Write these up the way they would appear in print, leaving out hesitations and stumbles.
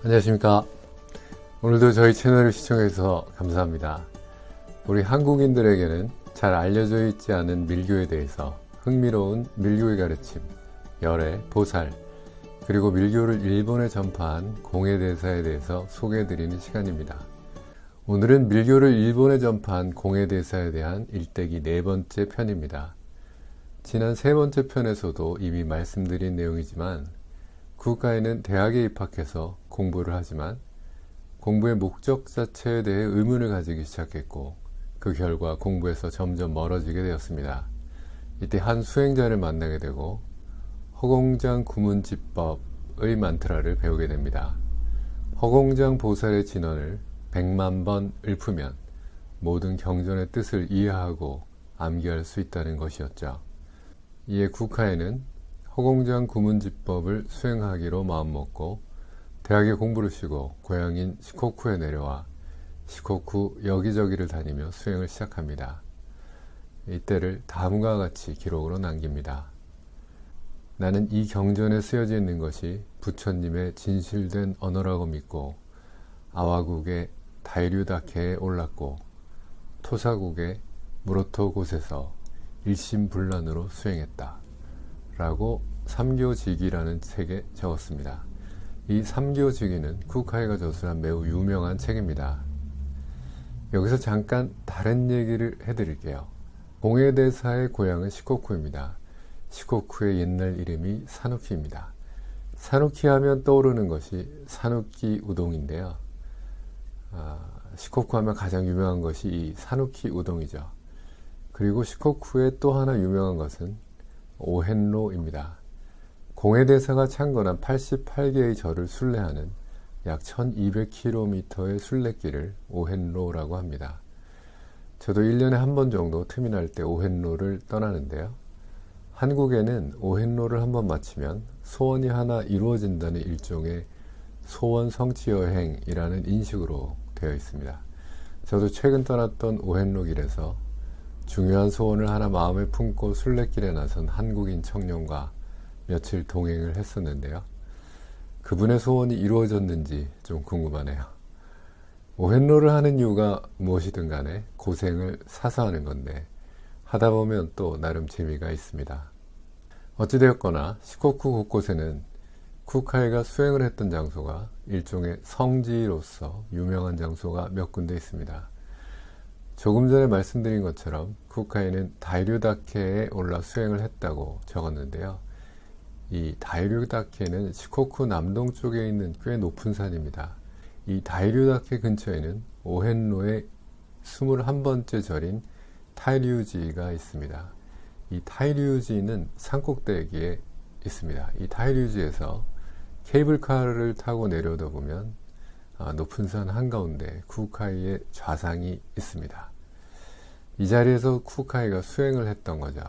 안녕하십니까. 오늘도 저희 채널을 시청해주셔서 감사합니다. 우리 한국인들에게는 잘 알려져 있지 않은 밀교에 대해서 흥미로운 밀교의 가르침, 열애, 보살, 그리고 밀교를 일본에 전파한 공예대사에 대해서 소개해드리는 시간입니다. 오늘은 밀교를 일본에 전파한 공예대사에 대한 일대기 네 번째 편입니다. 지난 세 번째 편에서도 이미 말씀드린 내용이지만 구카이는 대학에 입학해서 공부를 하지만 공부의 목적 자체에 대해 의문을 가지기 시작했고 그 결과 공부에서 점점 멀어지게 되었습니다. 이때 한 수행자를 만나게 되고 허공장 구문지법의 만트라를 배우게 됩니다. 허공장 보살의 진언을 100만 번 읊으면 모든 경전의 뜻을 이해하고 암기할 수 있다는 것이었죠. 이에 구카이는 허공장 구문지법을 수행하기로 마음먹고 대학에 공부를 쉬고 고향인 시코쿠에 내려와 시코쿠 여기저기를 다니며 수행을 시작합니다. 이때를 다음과 같이 기록으로 남깁니다. 나는 이 경전에 쓰여져 있는 것이 부처님의 진실된 언어라고 믿고 아와국의 다이류다케에 올랐고 토사국의 무로토 곳에서 일심불란으로 수행했다 라고 삼교지기라는 책에 적었습니다. 이 삼교지기는 쿠카이가 저술한 매우 유명한 책입니다. 여기서 잠깐 다른 얘기를 해드릴게요. 공예대사의 고향은 시코쿠입니다. 시코쿠의 옛날 이름이 사누키입니다. 사누키 하면 떠오르는 것이 사누키 우동인데요. 시코쿠 하면 가장 유명한 것이 이 사누키 우동이죠. 그리고 시코쿠의 또 하나 유명한 것은 오헨로입니다. 공예대사가 창건한 88개의 절을 순례하는 약 1200km의 순례길을 오헨로라고 합니다. 저도 1년에 한 번 정도 틈이 날 때 오헨로를 떠나는데요. 한국에는 오헨로를 한 번 마치면 소원이 하나 이루어진다는 일종의 소원 성취 여행이라는 인식으로 되어 있습니다. 저도 최근 떠났던 오헨로 길에서 중요한 소원을 하나 마음에 품고 순례길에 나선 한국인 청년과 며칠 동행을 했었는데요. 그분의 소원이 이루어졌는지 좀 궁금하네요. 오헨로를 하는 이유가 무엇이든 간에 고생을 사서 하는 건데 하다 보면 또 나름 재미가 있습니다. 어찌되었거나 시코쿠 곳곳에는 쿠카이가 수행을 했던 장소가 일종의 성지로서 유명한 장소가 몇 군데 있습니다. 조금 전에 말씀드린 것처럼 쿠카이는 다이류다케에 올라 수행을 했다고 적었는데요. 이 다이류다케는 시코쿠 남동쪽에 있는 꽤 높은 산입니다. 이 다이류다케 근처에는 오헨로의 21번째 절인 타이류지가 있습니다. 이 타이류지는 산꼭대기에 있습니다. 이 타이류지에서 케이블카를 타고 내려다 보면 높은 산 한가운데 쿠카이의 좌상이 있습니다. 이 자리에서 쿠카이가 수행을 했던 거죠.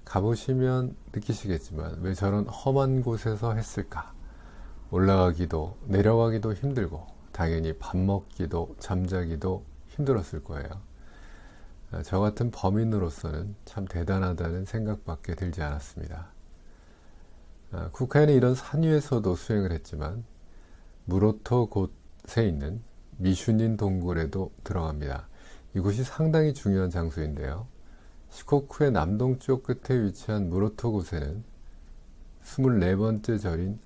가보시면 느끼시겠지만 왜 저런 험한 곳에서 했을까? 올라가기도 내려가기도 힘들고 당연히 밥 먹기도 잠자기도 힘들었을 거예요. 저 같은 범인으로서는 참 대단하다는 생각밖에 들지 않았습니다. 쿠카이는 이런 산 위에서도 수행을 했지만 무로토 곳에 있는 미슈닌 동굴에도 들어갑니다. 이곳이 상당히 중요한 장소인데요. 시코쿠의 남동쪽 끝에 위치한 무로토 곳에는 24번째 절인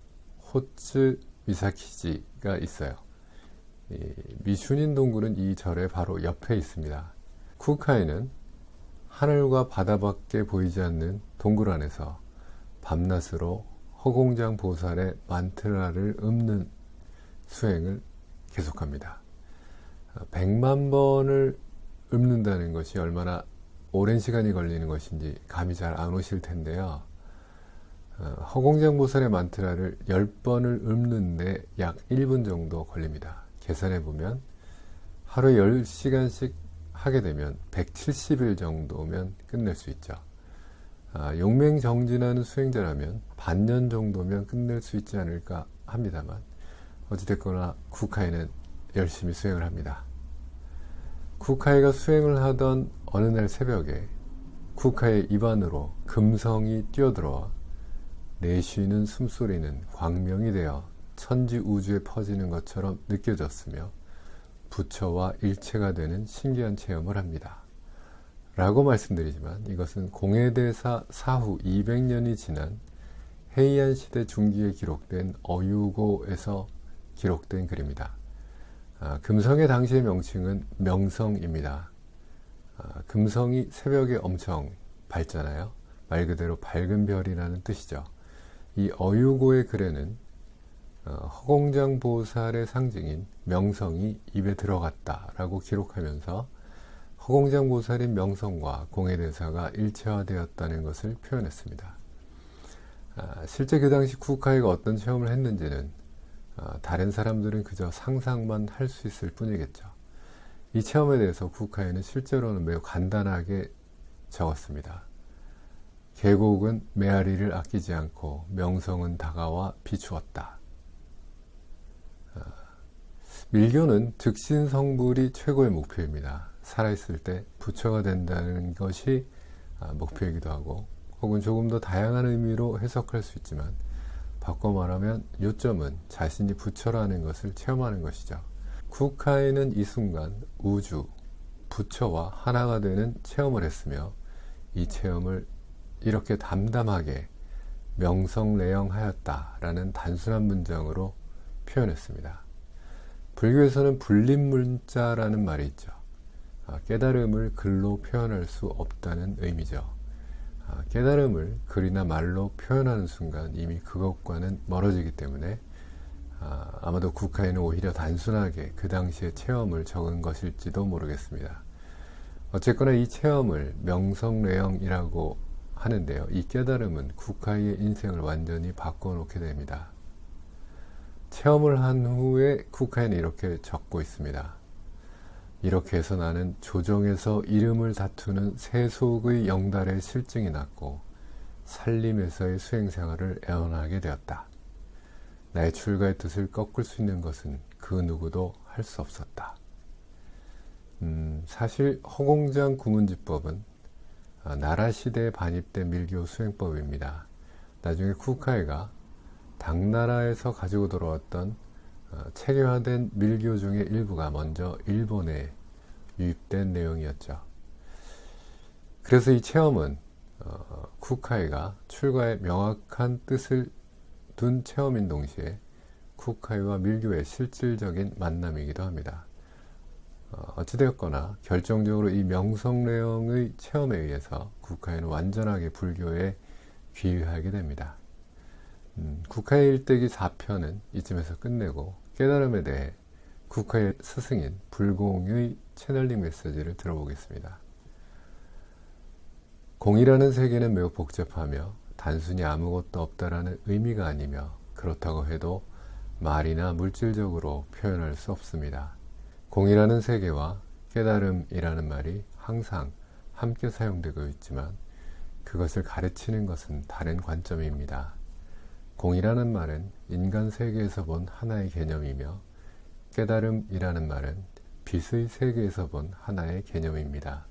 호츠 미사키지가 있어요. 미슈닌 동굴은 이 절의 바로 옆에 있습니다. 쿠카이는 하늘과 바다밖에 보이지 않는 동굴 안에서 밤낮으로 허공장 보살의 만트라를 읊는 수행을 계속합니다. 100만 번을 읊는다는 것이 얼마나 오랜 시간이 걸리는 것인지 감이 잘 안 오실 텐데요. 허공장 보살의 만트라를 10번을 읊는데 약 1분 정도 걸립니다. 계산해 보면 하루에 10시간씩 하게 되면 170일 정도면 끝낼 수 있죠. 용맹정진하는 수행자라면 반년 정도면 끝낼 수 있지 않을까 합니다만 어찌됐거나 쿠카이는 열심히 수행을 합니다. 쿠카이가 수행을 하던 어느 날 새벽에 쿠카이의 입안으로 금성이 뛰어들어와 내쉬는 숨소리는 광명이 되어 천지 우주에 퍼지는 것처럼 느껴졌으며 부처와 일체가 되는 신기한 체험을 합니다. 라고 말씀드리지만 이것은 공해대사 사후 200년이 지난 해이안 시대 중기에 기록된 어유고에서 기록된 글입니다. 금성의 당시의 명칭은 명성입니다. 금성이 새벽에 엄청 밝잖아요. 말 그대로 밝은 별이라는 뜻이죠. 이 어유고의 글에는 허공장 보살의 상징인 명성이 입에 들어갔다라고 기록하면서 허공장 보살인 명성과 공해대사가 일체화되었다는 것을 표현했습니다. 실제 그 당시 쿠카이가 어떤 체험을 했는지는 다른 사람들은 그저 상상만 할 수 있을 뿐이겠죠. 이 체험에 대해서 쿠카이는 실제로는 매우 간단하게 적었습니다. 계곡은 메아리를 아끼지 않고 명성은 다가와 비추었다. 밀교는 즉신성불이 최고의 목표입니다. 살아있을 때 부처가 된다는 것이 목표이기도 하고 혹은 조금 더 다양한 의미로 해석할 수 있지만 바꿔 말하면 요점은 자신이 부처라는 것을 체험하는 것이죠. 쿠카이는 이 순간 우주, 부처와 하나가 되는 체험을 했으며 이 체험을 이렇게 담담하게 명성래영하였다라는 단순한 문장으로 표현했습니다. 불교에서는 불립문자라는 말이 있죠. 깨달음을 글로 표현할 수 없다는 의미죠. 깨달음을 글이나 말로 표현하는 순간 이미 그것과는 멀어지기 때문에 아마도 쿠카이는 오히려 단순하게 그 당시의 체험을 적은 것일지도 모르겠습니다. 어쨌거나 이 체험을 명성래영이라고 하는데요. 이 깨달음은 쿠카이의 인생을 완전히 바꿔놓게 됩니다. 체험을 한 후에 쿠카이는 이렇게 적고 있습니다. 이렇게 해서 나는 조정에서 이름을 다투는 세속의 영달의 실증이 났고 살림에서의 수행생활을 애원하게 되었다. 나의 출가의 뜻을 꺾을 수 있는 것은 그 누구도 할 수 없었다. 사실 허공장 구문지법은 나라 시대에 반입된 밀교 수행법입니다. 나중에 쿠카이가 당나라에서 가지고 돌아왔던 체계화된 밀교 중의 일부가 먼저 일본에 유입된 내용이었죠. 그래서 이 체험은 쿠카이가 출가에 명확한 뜻을 둔 체험인 동시에 쿠카이와 밀교의 실질적인 만남이기도 합니다. 어찌되었거나 결정적으로 이 명성래영의 체험에 의해서 쿠카이는 완전하게 불교에 귀의하게 됩니다. 쿠카이 일대기 4편은 이쯤에서 끝내고 깨달음에 대해 쿠카이의 스승인 불공의 채널링 메시지를 들어보겠습니다. 공이라는 세계는 매우 복잡하며 단순히 아무것도 없다라는 의미가 아니며 그렇다고 해도 말이나 물질적으로 표현할 수 없습니다. 공이라는 세계와 깨달음이라는 말이 항상 함께 사용되고 있지만 그것을 가르치는 것은 다른 관점입니다. 공이라는 말은 인간 세계에서 본 하나의 개념이며 깨달음이라는 말은 빛의 세계에서 본 하나의 개념입니다.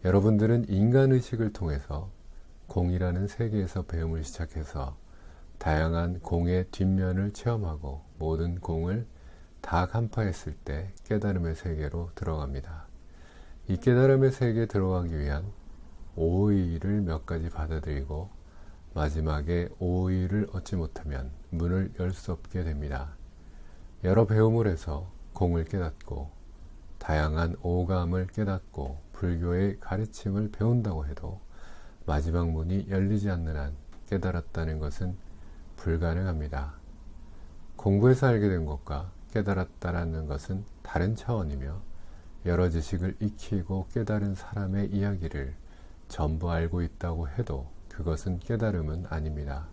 여러분들은 인간의식을 통해서 공이라는 세계에서 배움을 시작해서 다양한 공의 뒷면을 체험하고 모든 공을 다 간파했을 때 깨달음의 세계로 들어갑니다. 이 깨달음의 세계에 들어가기 위한 오의를 몇 가지 받아들이고 마지막에 오의를 얻지 못하면 문을 열 수 없게 됩니다. 여러 배움을 해서 공을 깨닫고 다양한 오감을 깨닫고 불교의 가르침을 배운다고 해도 마지막 문이 열리지 않는 한 깨달았다는 것은 불가능합니다. 공부해서 알게 된 것과 깨달았다라는 것은 다른 차원이며 여러 지식을 익히고 깨달은 사람의 이야기를 전부 알고 있다고 해도 그것은 깨달음은 아닙니다.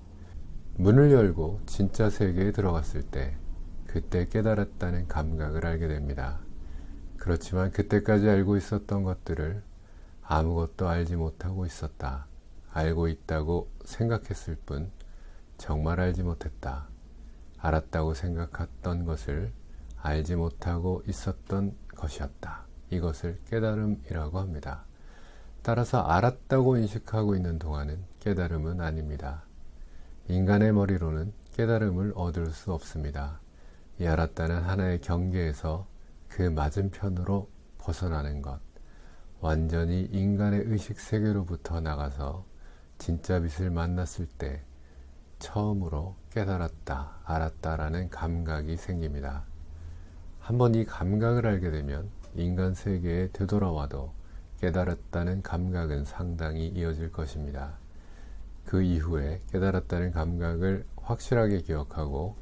문을 열고 진짜 세계에 들어갔을 때 그때 깨달았다는 감각을 알게 됩니다. 그렇지만 그때까지 알고 있었던 것들을 아무것도 알지 못하고 있었다. 알고 있다고 생각했을 뿐 정말 알지 못했다. 알았다고 생각했던 것을 알지 못하고 있었던 것이었다. 이것을 깨달음이라고 합니다. 따라서 알았다고 인식하고 있는 동안은 깨달음은 아닙니다. 인간의 머리로는 깨달음을 얻을 수 없습니다. 이 알았다는 하나의 경계에서 그 맞은편으로 벗어나는 것, 완전히 인간의 의식 세계로부터 나가서 진짜 빛을 만났을 때 처음으로 깨달았다, 알았다라는 감각이 생깁니다. 한번 이 감각을 알게 되면 인간 세계에 되돌아와도 깨달았다는 감각은 상당히 이어질 것입니다. 그 이후에 깨달았다는 감각을 확실하게 기억하고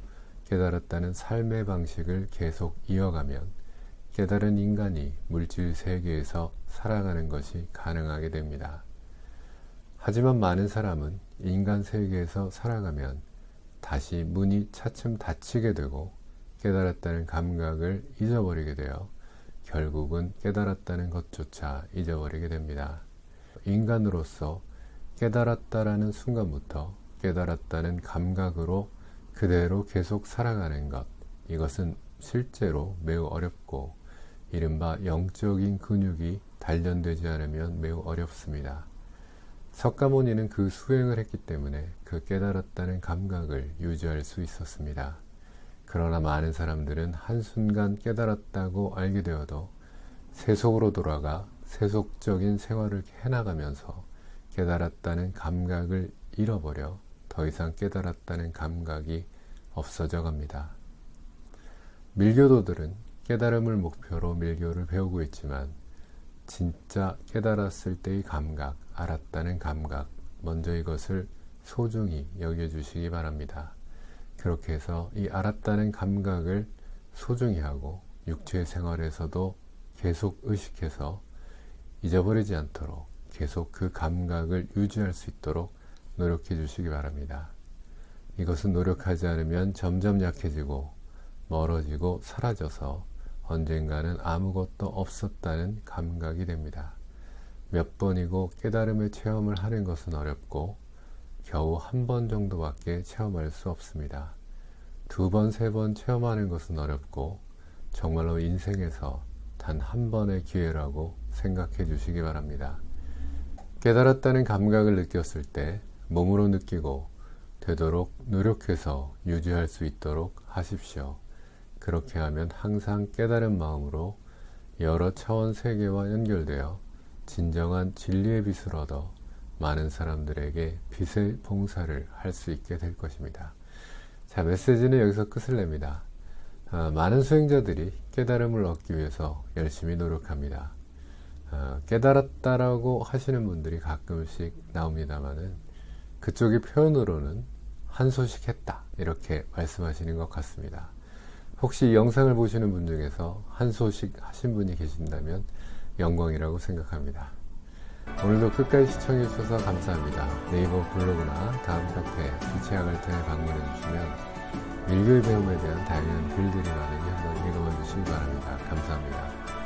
깨달았다는 삶의 방식을 계속 이어가면 깨달은 인간이 물질 세계에서 살아가는 것이 가능하게 됩니다. 하지만 많은 사람은 인간 세계에서 살아가면 다시 문이 차츰 닫히게 되고 깨달았다는 감각을 잊어버리게 되어 결국은 깨달았다는 것조차 잊어버리게 됩니다. 인간으로서 깨달았다라는 순간부터 깨달았다는 감각으로 그대로 계속 살아가는 것, 이것은 실제로 매우 어렵고 이른바 영적인 근육이 단련되지 않으면 매우 어렵습니다. 석가모니는 그 수행을 했기 때문에 그 깨달았다는 감각을 유지할 수 있었습니다. 그러나 많은 사람들은 한순간 깨달았다고 알게 되어도 세속으로 돌아가 세속적인 생활을 해나가면서 깨달았다는 감각을 잃어버려 더 이상 깨달았다는 감각이 없어져 갑니다. 밀교도들은 깨달음을 목표로 밀교를 배우고 있지만 진짜 깨달았을 때의 감각, 알았다는 감각, 먼저 이것을 소중히 여겨주시기 바랍니다. 그렇게 해서 이 알았다는 감각을 소중히 하고 육체 생활에서도 계속 의식해서 잊어버리지 않도록 계속 그 감각을 유지할 수 있도록 노력해 주시기 바랍니다. 이것은 노력하지 않으면 점점 약해지고 멀어지고 사라져서 언젠가는 아무것도 없었다는 감각이 됩니다. 몇 번이고 깨달음의 체험을 하는 것은 어렵고 겨우 한 번 정도밖에 체험할 수 없습니다. 두 번, 세 번 체험하는 것은 어렵고 정말로 인생에서 단 한 번의 기회라고 생각해 주시기 바랍니다. 깨달았다는 감각을 느꼈을 때 몸으로 느끼고 되도록 노력해서 유지할 수 있도록 하십시오. 그렇게 하면 항상 깨달은 마음으로 여러 차원 세계와 연결되어 진정한 진리의 빛을 얻어 많은 사람들에게 빛의 봉사를 할 수 있게 될 것입니다. 자, 메시지는 여기서 끝을 냅니다. 많은 수행자들이 깨달음을 얻기 위해서 열심히 노력합니다. 깨달았다라고 하시는 분들이 가끔씩 나옵니다만은 그쪽의 표현으로는 한소식했다 이렇게 말씀하시는 것 같습니다. 혹시 이 영상을 보시는 분 중에서 한소식 하신 분이 계신다면 영광이라고 생각합니다. 오늘도 끝까지 시청해 주셔서 감사합니다. 네이버 블로그나 다음 카페 빛의 아갈탄에 방문해 주시면 밀교의 배움에 대한 다양한 글들이 많으니 한번 읽어봐 주시기 바랍니다. 감사합니다.